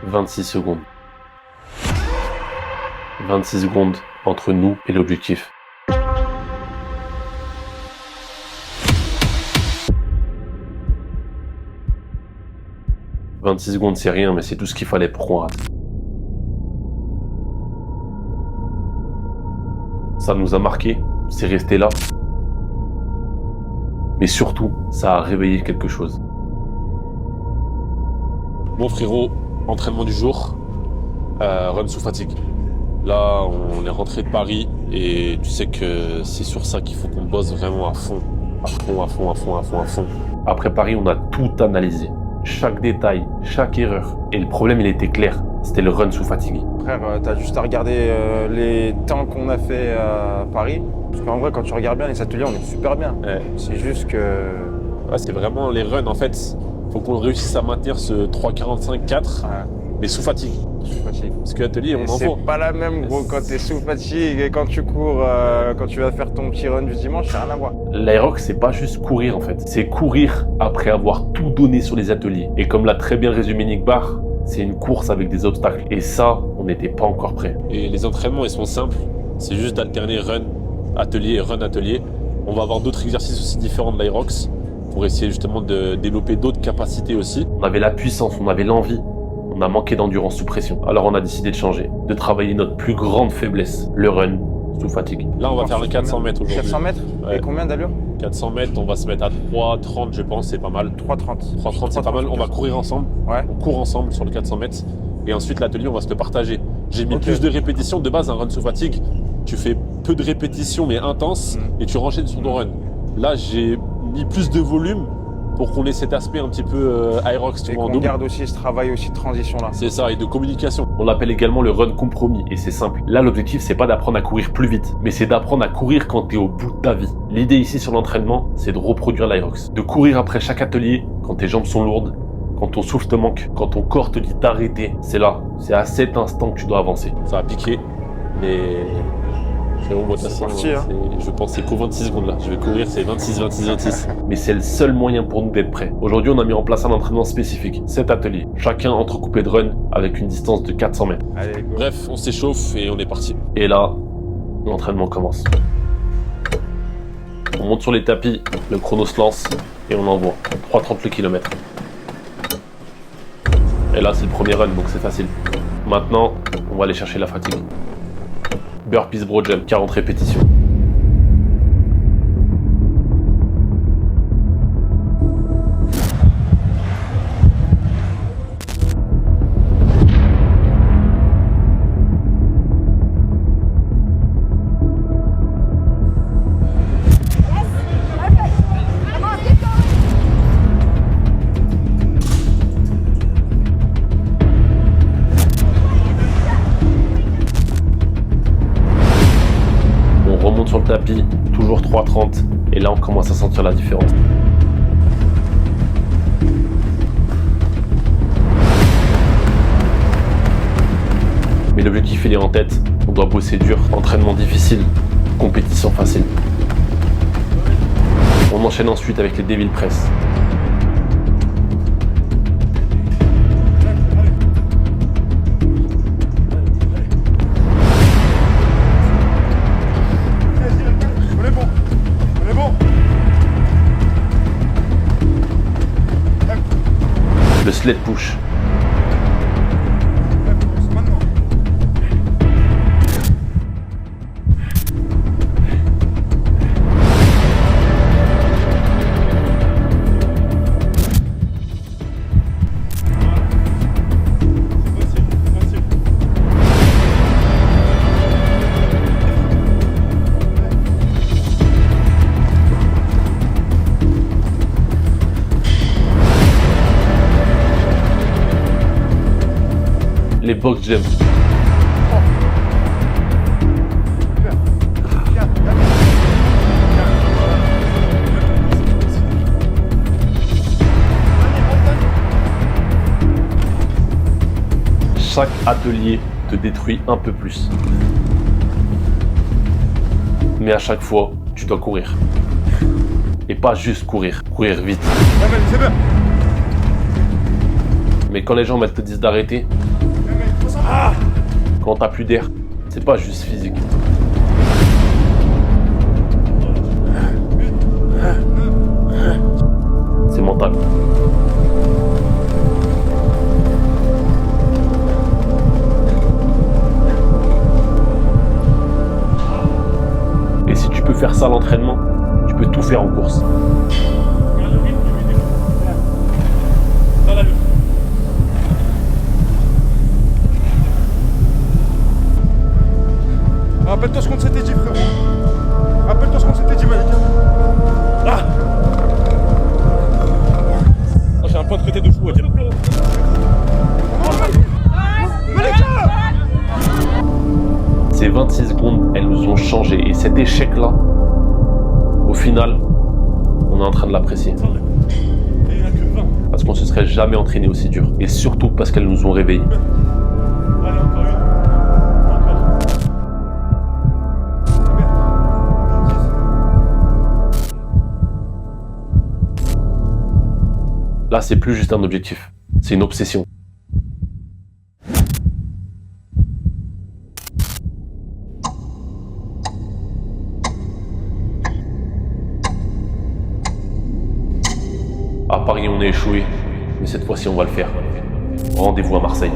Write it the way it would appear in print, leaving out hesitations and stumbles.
26 secondes. 26 secondes entre nous et l'objectif. « 26 secondes, c'est rien, mais c'est tout ce qu'il fallait pour qu'on rate. Ça nous a marqué, c'est resté là. Mais surtout, ça a réveillé quelque chose. Bon frérot, entraînement du jour, run sous fatigue. Là, on est rentré de Paris et tu sais que c'est sur ça qu'il faut qu'on bosse vraiment à fond. À fond. Après Paris, on a tout analysé. Chaque détail, chaque erreur. Et le problème, il était clair. C'était le run sous fatigue. Frère, t'as juste à regarder les temps qu'on a fait à Paris. Parce qu'en vrai, quand tu regardes bien les ateliers, on est super bien. Ouais. C'est juste que... Ouais, c'est vraiment les runs, en fait. Faut qu'on réussisse à maintenir ce 3,45-4, mais sous fatigue. Sous fatigue. Parce que l'atelier, on en c'est voit. pas la même, gros, quand t'es sous fatigue et quand tu cours, quand tu vas faire ton petit run du dimanche, c'est rien à voir. L'aérox, c'est pas juste courir, en fait. C'est courir après avoir tout donné sur les ateliers. Et comme l'a très bien résumé Nick Barr, c'est une course avec des obstacles. Et ça, on n'était pas encore prêt. Et les entraînements, ils sont simples. C'est juste d'alterner run, atelier et run, atelier. On va avoir d'autres exercices aussi différents de l'aérox pour essayer justement de développer d'autres capacités aussi. On avait la puissance, on avait l'envie. On a manqué d'endurance sous pression. Alors on a décidé de changer, de travailler notre plus grande faiblesse, le run sous fatigue. Là, on va faire un 400 mètres aujourd'hui. 400 mètres Ouais. Et combien d'allure? 400 mètres, on va se mettre à 3,30 je pense, c'est pas mal. 3,30. 3,30 c'est pas mal, on va courir ensemble. Ouais. On court ensemble sur le 400 mètres. Et ensuite l'atelier, on va se le partager. J'ai mis Ok. plus de répétitions. De base, un run sous fatigue, tu fais peu de répétitions mais intenses et tu renchaînes sur ton run. Là, j'ai mis plus de volume pour qu'on ait cet aspect un petit peu aérox, tu Et vois, en qu'on double. garde aussi ce travail aussi de transition là. C'est ça, et de communication. On l'appelle également le run compromis, et c'est simple. Là, l'objectif, c'est pas d'apprendre à courir plus vite, mais c'est d'apprendre à courir quand t'es au bout de ta vie. L'idée ici sur l'entraînement, c'est de reproduire l'aérox. De courir après chaque atelier, quand tes jambes sont lourdes, quand ton souffle te manque, quand ton corps te dit d'arrêter. C'est là, c'est à cet instant que tu dois avancer. Ça va piquer, mais... Frérot, moi, de toute façon, parti, hein. je pense que c'est qu'aux 26 secondes là. Je vais courir, c'est 26. Mais c'est le seul moyen pour nous d'être prêts. Aujourd'hui, on a mis en place un entraînement spécifique. 7 ateliers. Chacun entrecoupé de run avec une distance de 400 mètres. Allez, go. Bref, on s'échauffe et on est parti. Et là, l'entraînement commence. On monte sur les tapis, le chrono se lance et on envoie. 3,30 le kilomètre. Et là, c'est le premier run, donc c'est facile. Maintenant, on va aller chercher la fatigue. Burpees bro jump, 40 répétitions. On remonte sur le tapis, toujours 3,30. Et là, on commence à sentir la différence. Mais l'objectif, il est en tête. On doit bosser dur. Entraînement difficile, compétition facile. On enchaîne ensuite avec les Devil Press. Le sled push. Les box jump. Chaque atelier te détruit un peu plus. Mais à chaque fois, tu dois courir. Et pas juste courir, courir vite. Mais quand les gens elles te disent d'arrêter, Quand t'as plus d'air, c'est pas juste physique. C'est mental. Et si tu peux faire ça à l'entraînement, tu peux tout faire en course. Rappelle-toi ce qu'on s'était dit, frérot. Rappelle-toi ce qu'on s'était dit, Malik. Ah, j'ai un point de côté de fou à dire. Ces 26 secondes, elles nous ont changé. Et cet échec-là, au final, on est en train de l'apprécier. Parce qu'on se serait jamais entraîné aussi dur. Et surtout parce qu'elles nous ont réveillés. Allez, encore une. Là, c'est plus juste un objectif. C'est une obsession. À Paris, on a échoué, mais cette fois-ci, on va le faire. Rendez-vous à Marseille.